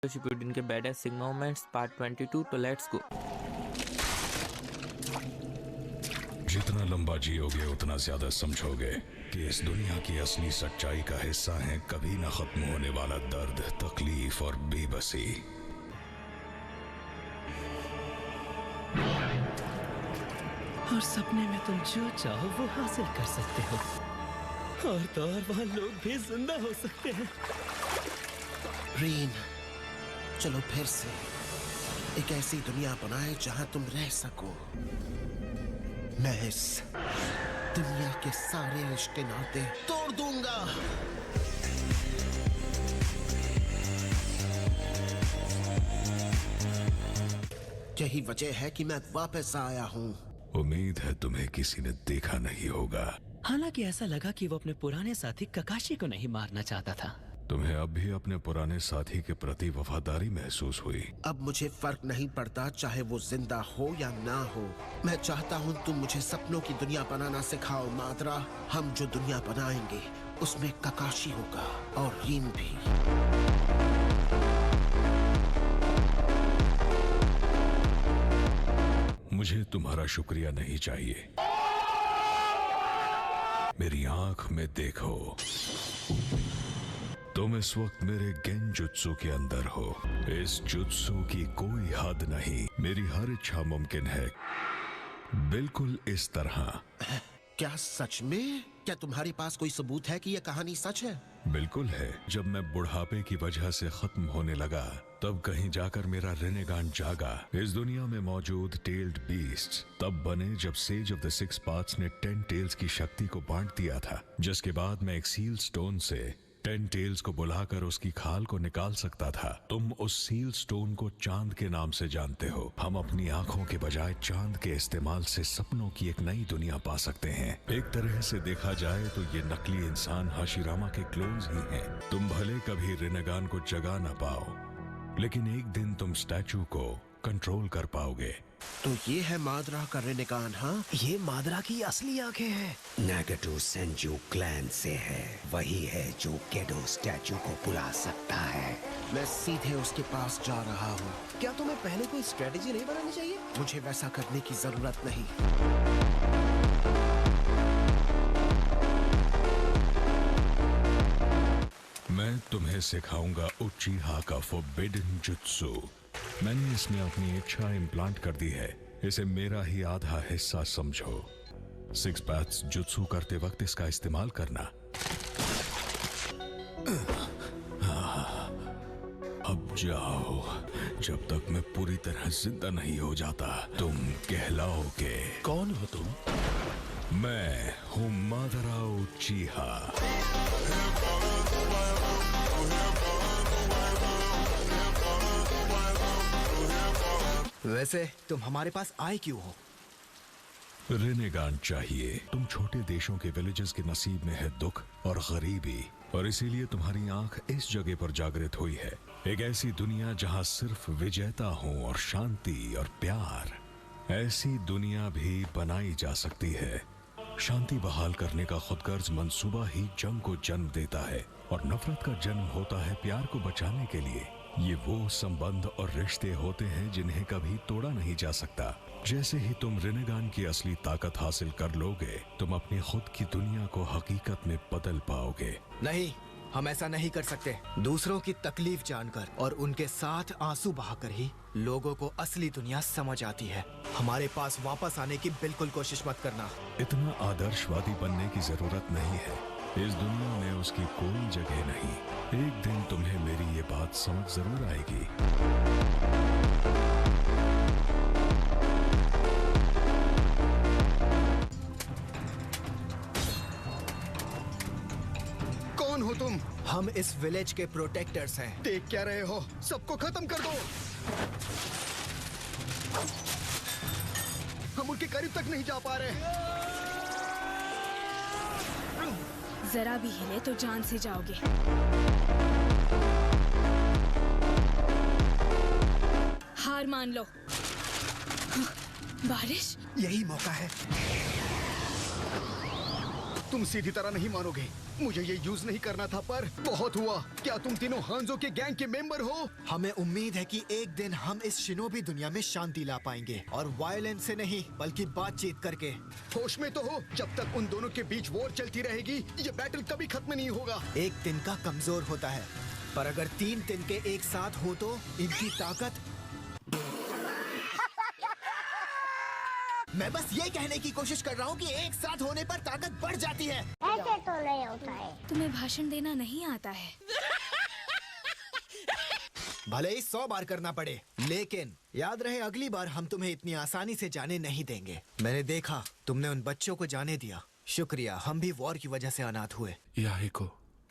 Shippuden के baddest sigma moments part 22। तो let's go. जितना लंबा जियोगे उतना ज्यादा समझोगे कि इस दुनिया की असली सच्चाई का हिस्सा है कभी न खत्म होने वाला दर्द, तकलीफ और बेबसी। और सपने में तुम जो चाहो वो हासिल कर सकते हो, और तो और वहां लोग भी जिंदा हो सकते हैं। रीन, चलो फिर से एक ऐसी दुनिया बनाए जहां तुम रह सको। मैं इस दुनिया के सारे रिश्ते नाते तोड़ दूंगा। यही वजह है कि मैं वापस आया हूं। उम्मीद है तुम्हें किसी ने देखा नहीं होगा। हालांकि ऐसा लगा कि वो अपने पुराने साथी ककाशी को नहीं मारना चाहता था। तुम्हें अब भी अपने पुराने साथी के प्रति वफादारी महसूस हुई। अब मुझे फर्क नहीं पड़ता चाहे वो जिंदा हो या ना हो। मैं चाहता हूँ तुम मुझे सपनों की दुनिया बनाना सिखाओ माद्रा। हम जो दुनिया बनाएंगे उसमें ककाशी होगा और रीन भी। मुझे तुम्हारा शुक्रिया नहीं चाहिए। मेरी आंख में देखो, तुम इस वक्त मेरे गेंजुत्सु के अंदर हो। इस जुत्सु की कोई हद नहीं। मेरी हर इच्छा मुमकिन है, बिल्कुल इस तरह। क्या सच में? क्या तुम्हारे पास कोई सबूत है कि यह कहानी सच है? बिल्कुल है। जब मैं बुढ़ापे की वजह से खत्म होने लगा तब कहीं जाकर मेरा रेनेगान जागा। इस दुनिया में मौजूद टेल्ड बीस्ट्स तब बने जब sage of the six paths ने 10 टेल्स की शक्ति को बांट दिया था, जिसके बाद मैं एक सील स्टोन से 10 टेल्स को बुलाकर उसकी खाल को निकाल सकता था। तुम उस सील स्टोन को चांद के नाम से जानते हो। हम अपनी आंखों के बजाय चांद के इस्तेमाल से सपनों की एक नई दुनिया पा सकते हैं। एक तरह से देखा जाए तो ये नकली इंसान हाशिरामा के क्लोन्स ही हैं। तुम भले कभी रेनेगान को जगा ना पाओ, लेकिन एक दिन तुम स्टैचू को कंट्रोल कर पाओगे। तो ये है माद्रा का रेनेगान? हाँ, ये माद्रा की असली आंखें हैं। नागेटो सेंजू क्लैन से है। वही है जो गेडो स्टैचू को बुला सकता है। मैं सीधे उसके पास जा रहा हूँ। क्या तुम्हें पहले कोई स्ट्रेटेजी नहीं बनानी चाहिए? मुझे वैसा करने की जरूरत नहीं। मैं तुम्हें सिखाऊंगा उचिहा का फॉरबिडन जुत्सु। मैंने इसमें अपनी इच्छा इम्प्लांट कर दी है। इसे मेरा ही आधा हिस्सा समझो। सिक्स पैथ्स जुत्सु करते वक्त इसका इस्तेमाल करना। अब जाओ, जब तक मैं पूरी तरह जिंदा नहीं हो जाता। तुम कहलाओगे। कौन हो तुम? मैं हूँ मादरा उचिहा। वैसे तुम हमारे पास आए क्यों हो? रेनेगान चाहिए। तुम छोटे देशों के विलेजेस के नसीब में है दुख और गरीबी, और इसीलिए तुम्हारी आंख इस जगह पर जागृत हुई है। एक ऐसी दुनिया जहां सिर्फ विजेता हो और शांति और प्यार। ऐसी दुनिया भी बनाई जा सकती है। शांति बहाल करने का खुदगर्ज मंसूबा ही जंग को जन्म देता है, और नफरत का जन्म होता है प्यार को बचाने के लिए। ये वो संबंध और रिश्ते होते हैं जिन्हें कभी तोड़ा नहीं जा सकता। जैसे ही तुम रेनेगान की असली ताकत हासिल कर लोगे, तुम अपनी खुद की दुनिया को हकीकत में बदल पाओगे। नहीं, हम ऐसा नहीं कर सकते। दूसरों की तकलीफ जानकर और उनके साथ आंसू बहाकर ही लोगों को असली दुनिया समझ आती है। हमारे पास वापस आने की बिल्कुल कोशिश मत करना। इतना आदर्शवादी बनने की जरूरत नहीं है। इस दुनिया में उसकी कोई जगह नहीं। एक दिन तुम्हें मेरी ये बात समझ जरूर आएगी। कौन हो तुम? हम इस विलेज के प्रोटेक्टर्स हैं। देख क्या रहे हो? सबको खत्म कर दो। हम उनके करीब तक नहीं जा पा रहे। जरा भी हिले तो जान से जाओगे। हार मान लो। बारिश? यही मौका है। तुम सीधी तरह नहीं मानोगे। मुझे ये यूज नहीं करना था, पर बहुत हुआ। क्या तुम तीनों हांजो के गैंग के मेंबर हो? हमें उम्मीद है कि एक दिन हम इस शिनोबी दुनिया में शांति ला पाएंगे, और वायलेंस से नहीं बल्कि बातचीत करके। होश में तो हो? जब तक उन दोनों के बीच वॉर चलती रहेगी, ये बैटल कभी खत्म नहीं होगा। एक तिनका कमजोर होता है, पर अगर 3 तिनके एक साथ हो तो इनकी ताकत। मैं बस ये कहने की कोशिश कर रहा हूँ कि एक साथ होने पर ताकत बढ़ जाती है। ऐसे तो नहीं होता है। तुम्हें भाषण देना नहीं आता है। भले ही 100 बार करना पड़े, लेकिन याद रहे अगली बार हम तुम्हें इतनी आसानी से जाने नहीं देंगे। मैंने देखा तुमने उन बच्चों को जाने दिया, शुक्रिया। हम भी वॉर की वजह से अनाथ हुए। याहिको,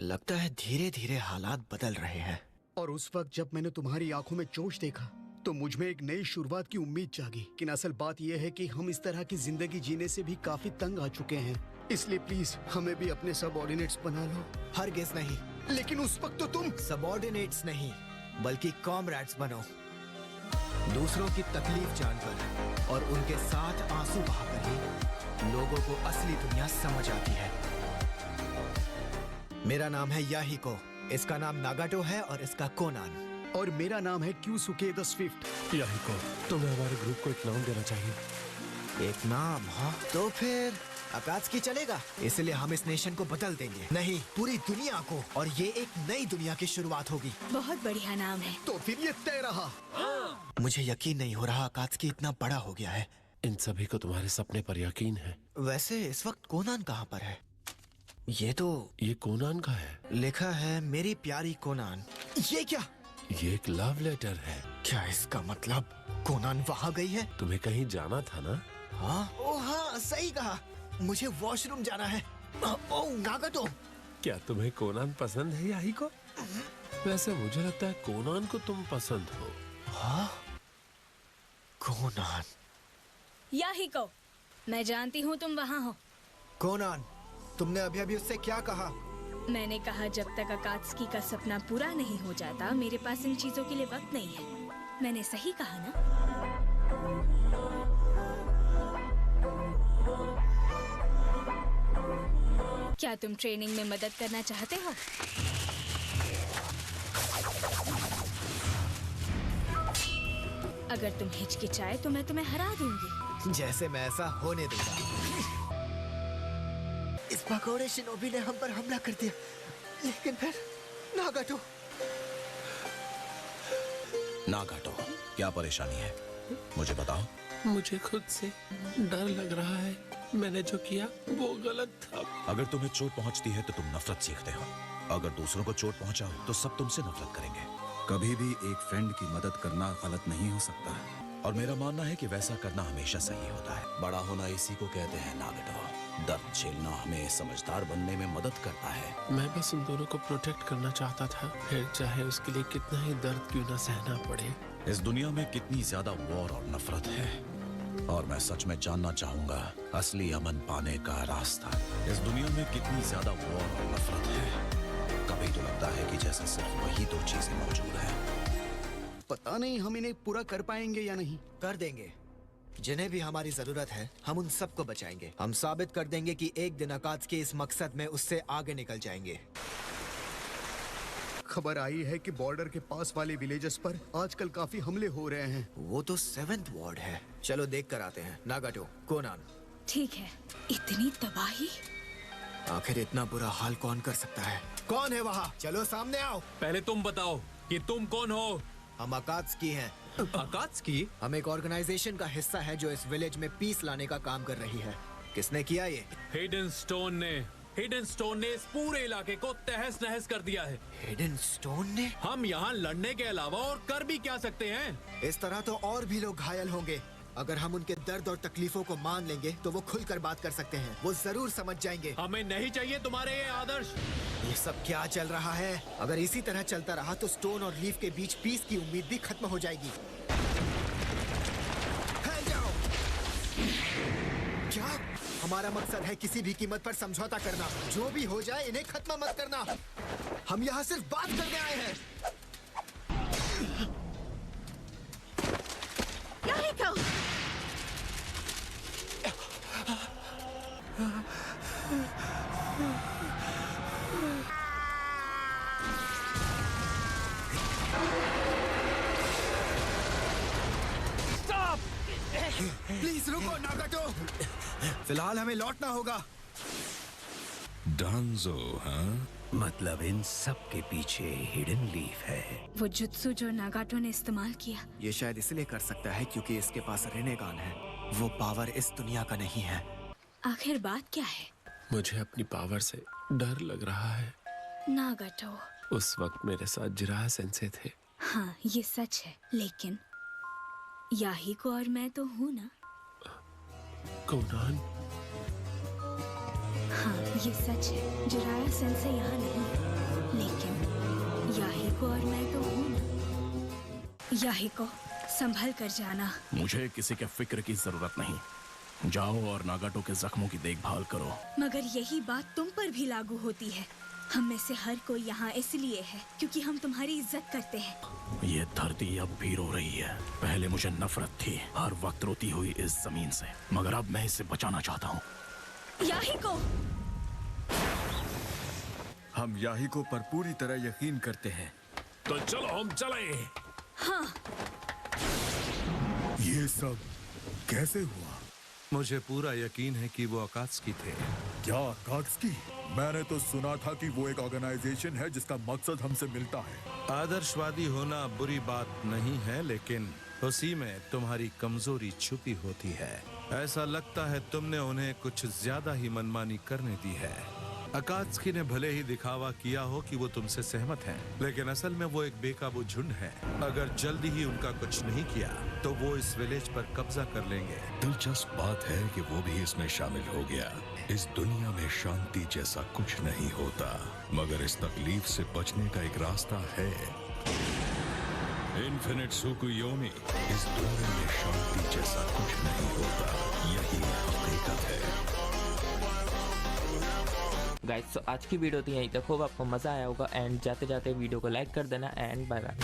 लगता है धीरे धीरे हालात बदल रहे हैं। और उस वक्त जब मैंने तुम्हारी आंखों में जोश देखा, तो मुझ में एक नई शुरुआत की उम्मीद जागी। लेकिन असल बात यह है कि हम इस तरह की जिंदगी जीने से भी काफी तंग आ चुके हैं। इसलिए प्लीज हमें भी अपने सबऑर्डिनेट्स बना लो। हरगिज नहीं। लेकिन उस वक्त तो तुम सबऑर्डिनेट्स नहीं बल्कि कॉमरेड्स बनो। दूसरों की तकलीफ जानकर और उनके साथ आंसू बहाकर ही लोगों को असली दुनिया समझ आती है। मेरा नाम है याहिको, इसका नाम नागाटो है और इसका कोनान। और मेरा नाम है क्यूसुके द स्विफ्ट। याहिको, तुम्हें हमारे ग्रुप को एक नाम देना चाहिए। एक नाम? हाँ, तो फिर अकात्सुकी चलेगा। इसलिए हम इस नेशन को बदल देंगे, नहीं पूरी दुनिया को, और ये एक नई दुनिया की शुरुआत होगी। बहुत बढ़िया नाम है। तो फिर ये तय रहा। मुझे यकीन नहीं हो रहा अकात्सुकी इतना बड़ा हो गया है। इन सभी को तुम्हारे सपने पर यकीन है। वैसे इस वक्त कोनान कहाँ पर है? ये कोनान का है। लिखा है मेरी प्यारी कोनान। ये क्या? ये एक लव लेटर है। क्या इसका मतलब कोनान वहाँ गई है? तुम्हें कहीं जाना था ना? हाँ, ओ हाँ, सही कहा। मुझे वॉशरूम जाना है। ओ नागाटो, क्या तुम्हें कोनान पसंद है याहिको? वैसे मुझे लगता है कोनान को तुम पसंद हो। हाँ, कोनान। याहिको, मैं जानती हूँ तुम वहाँ हो। कोनान, तुमने अभी अभी उससे क्या कहा? मैंने कहा जब तक अकात्सुकी का सपना पूरा नहीं हो जाता, मेरे पास इन चीजों के लिए वक्त नहीं है। मैंने सही कहा ना? क्या तुम ट्रेनिंग में मदद करना चाहते हो? अगर तुम हिचकिचाए तो मैं तुम्हें हरा दूंगी। जैसे मैं ऐसा होने दूंगा। इस पकोड़े शिनोबी ने हम पर हमला कर दिया, लेकिन फिर नागाटो। नागाटो, क्या परेशानी है? मुझे बताओ। मुझे खुद से डर लग रहा है। मैंने जो किया वो गलत था। अगर तुम्हें चोट पहुंचती है तो तुम नफरत सीखते हो। अगर दूसरों को चोट पहुंचाओ तो सब तुमसे नफरत करेंगे। कभी भी एक फ्रेंड की मदद करना गलत नहीं हो सकता, और मेरा मानना है कि वैसा करना हमेशा सही होता है। बड़ा होना इसी को कहते हैं नागाटो। दर्द झेलना हमें समझदार बनने में मदद करता है। मैं बस उन दोनों को प्रोटेक्ट करना चाहता था, फिर चाहे उसके लिए कितना ही दर्द क्यों न सहना पड़े। इस दुनिया में कितनी ज्यादा वॉर और नफरत है, और मैं सच में जानना चाहूंगा असली अमन पाने का रास्ता। इस दुनिया में कितनी ज्यादा वॉर और नफरत है। कभी तो लगता है कि जैसे सिर्फ वही 2 चीजें मौजूद हैं। पता नहीं हम इन्हें पूरा कर पाएंगे या नहीं। कर देंगे। जिन्हें भी हमारी जरूरत है हम उन सबको बचाएंगे। हम साबित कर देंगे कि एक दिन अकात्सुकी इस मकसद में उससे आगे निकल जाएंगे। खबर आई है कि बॉर्डर के पास वाले विलेजेस पर आजकल काफी हमले हो रहे हैं। वो तो 7th वार्ड है। चलो देख कर आते हैं। नागाटो, कोनान। ठीक है। इतनी तबाही? आखिर इतना बुरा हाल कौन कर सकता है? कौन है वहाँ? चलो सामने आओ। पहले तुम बताओ कि तुम कौन हो? हम अकात्सुकी हैं। अकात्सुकी? हम एक ऑर्गेनाइजेशन का हिस्सा है जो इस विलेज में पीस लाने का काम कर रही है। किसने किया ये? हिडन स्टोन ने इस पूरे इलाके को तहस नहस कर दिया है। हिडन स्टोन ने? हम यहाँ लड़ने के अलावा और कर भी क्या सकते हैं? इस तरह तो और भी लोग घायल होंगे। अगर हम उनके दर्द और तकलीफों को मान लेंगे तो वो खुलकर बात कर सकते हैं। वो जरूर समझ जाएंगे। हमें नहीं चाहिए तुम्हारे ये आदर्श। ये सब क्या चल रहा है? अगर इसी तरह चलता रहा तो स्टोन और लीफ के बीच पीस की उम्मीद भी खत्म हो जाएगी। जाओ। क्या? हमारा मकसद है किसी भी कीमत पर समझौता करना। जो भी हो जाए इन्हें खत्म मत करना। हम यहाँ सिर्फ बात करने आए हैं। प्लीज रुको नागाटो। फिलहाल हमें लौटना होगा। डांजो, हाँ? मतलब इन सब के पीछे हिडन लीफ है। वो जुत्सु जो नागाटो ने इस्तेमाल किया, ये शायद इसलिए कर सकता है क्योंकि इसके पास रेनेगान है। वो पावर इस दुनिया का नहीं है। आखिर बात क्या है? मुझे अपनी पावर से डर लग रहा है। नागाटो, उस वक्त मेरे साथ जिराहा सेंसे थे। हाँ ये सच है, लेकिन याहिको और मैं तो हूँ ना। कोनान, हाँ ये सच है, जिराया सेंसे यहाँ नहीं है, लेकिन याहिको और मैं तो हूँ ना। याहिको, संभल कर जाना। मुझे किसी के फिक्र की जरूरत नहीं। जाओ और नागाटो के जख्मों की देखभाल करो। मगर यही बात तुम पर भी लागू होती है। हम में से हर कोई यहाँ इसलिए है क्योंकि हम तुम्हारी इज्जत करते हैं। ये धरती अब भी रो रही है। पहले मुझे नफरत थी, हर वक्त रोती हुई इस जमीन से, मगर अब मैं इसे बचाना चाहता हूँ। याहिको! हम याहिको पर पूरी तरह यकीन करते हैं। तो चलो हम चलें। हाँ। ये सब कैसे हुआ? मुझे पूरा यकीन है कि वो अकात्सुकी थे। क्या अकात्सुकी? मैंने तो सुना था कि वो एक ऑर्गेनाइजेशन है जिसका मकसद हमसे मिलता है। आदर्शवादी होना बुरी बात नहीं है, लेकिन उसी में तुम्हारी कमजोरी छुपी होती है। ऐसा लगता है तुमने उन्हें कुछ ज्यादा ही मनमानी करने दी है। अकात्सुकी ने भले ही दिखावा किया हो कि वो तुमसे सहमत हैं, लेकिन असल में वो एक बेकाबू झुंड है। अगर जल्दी ही उनका कुछ नहीं किया तो वो इस विलेज पर कब्जा कर लेंगे। दिलचस्प बात है कि वो भी इसमें शामिल हो गया। इस दुनिया में शांति जैसा कुछ नहीं होता, मगर इस तकलीफ से बचने का एक रास्ता है। इन्फिनिट सुकुयोमी, इस दुनिया में शांति जैसा कुछ नहीं होता, यही हकीकत है। गाइस, तो आज की वीडियो थी यहीं तक। होप आपको मज़ा आया होगा एंड जाते जाते वीडियो को लाइक कर देना एंड बाय बाय।